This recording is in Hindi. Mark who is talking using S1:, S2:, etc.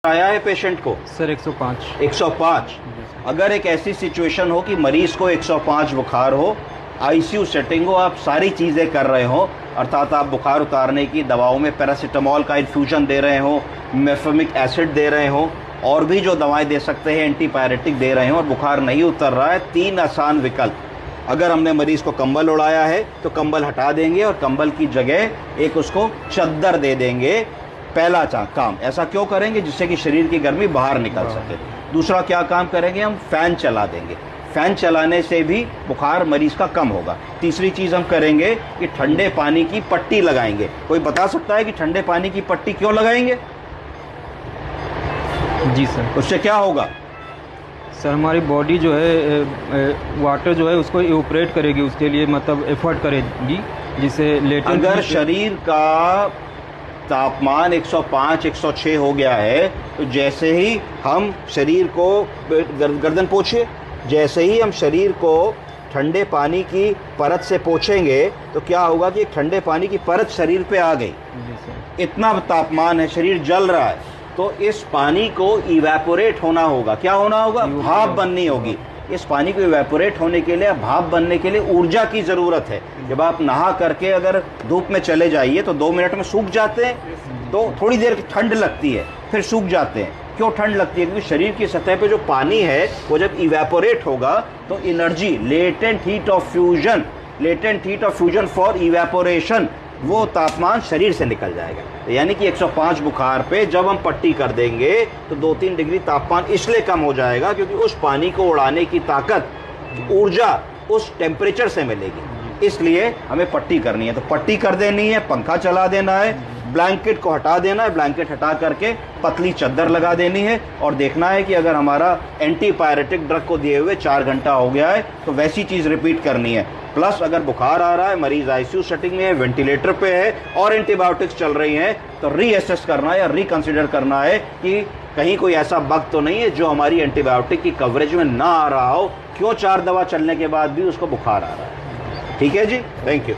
S1: आया है पेशेंट को?
S2: सर 105।
S1: 105। अगर एक ऐसी सिचुएशन हो कि मरीज को 105 बुखार हो, आईसीयू सेटिंग हो, आप सारी चीज़ें कर रहे हो, अर्थात आप बुखार उतारने की दवाओं में पैरासीटामोल का इन्फ्यूजन दे रहे हो, मेफेमिक एसिड दे रहे हो, और भी जो दवाएं दे सकते हैं एंटीपायरेटिक दे रहे हो, और बुखार नहीं उतर रहा है, 3 आसान विकल्प। अगर हमने मरीज को कंबल उड़ाया है तो कंबल हटा देंगे और कंबल की जगह एक उसको चद्दर दे देंगे। पहला काम ऐसा क्यों करेंगे? जिससे कि शरीर की गर्मी बाहर निकल सके। दूसरा क्या काम करेंगे? हम फैन चला देंगे। फैन चलाने से भी बुखार मरीज का कम होगा। तीसरी चीज़ हम करेंगे कि ठंडे पानी की पट्टी लगाएंगे। कोई बता सकता है कि ठंडे पानी की पट्टी क्यों लगाएंगे?
S2: जी सर।
S1: उससे क्या होगा?
S2: सर हमारी बॉडी जो है वाटर जो है उसको इवोपरेट करेगी, उसके लिए मतलब एफर्ट करेगी, जिससे लेटेंट
S1: अगर शरीर का तापमान 105 106 हो गया है तो जैसे ही हम शरीर को गर्दन पोंछिए, जैसे ही हम शरीर को ठंडे पानी की परत से पोंछेंगे तो क्या होगा कि ठंडे पानी की परत शरीर पे आ गई। इतना तापमान है, शरीर जल रहा है, तो इस पानी को इवेपोरेट होना होगा। क्या होना होगा? भाप बननी होगी। इस पानी को इवेपोरेट होने के लिए, भाप बनने के लिए ऊर्जा की ज़रूरत है। जब आप नहा करके अगर धूप में चले जाइए तो 2 मिनट में सूख जाते हैं, तो थोड़ी देर ठंड लगती है, फिर सूख जाते हैं। क्यों ठंड लगती है? क्योंकि शरीर की सतह पे जो पानी है वो जब इवेपोरेट होगा तो energy, latent heat of fusion for evaporation, वो तापमान शरीर से निकल जाएगा। तो यानी कि 105 बुखार पे जब हम पट्टी कर देंगे तो 2-3 डिग्री तापमान इसलिए कम हो जाएगा क्योंकि उस पानी को उड़ाने की ताकत, ऊर्जा उस टेम्परेचर से मिलेगी। इसलिए हमें पट्टी करनी है। तो पट्टी कर देनी है, पंखा चला देना है, ब्लैंकेट को हटा देना है, ब्लैंकेट हटा करके पतली चद्दर लगा देनी है, और देखना है कि अगर हमारा एंटीपायरेटिक ड्रग को दिए हुए 4 घंटा हो गया है तो वैसी चीज़ रिपीट करनी है। प्लस अगर बुखार आ रहा है, मरीज आईसीयू सेटिंग में है, वेंटिलेटर पे है और एंटीबायोटिक्स चल रही हैं, तो रीअसेस करना है या रिकंसिडर करना है कि कहीं कोई ऐसा बग तो नहीं है जो हमारी एंटीबायोटिक की कवरेज में ना आ रहा हो। क्यों 4 दवा चलने के बाद भी उसको बुखार आ रहा है। ठीक है जी, थैंक यू।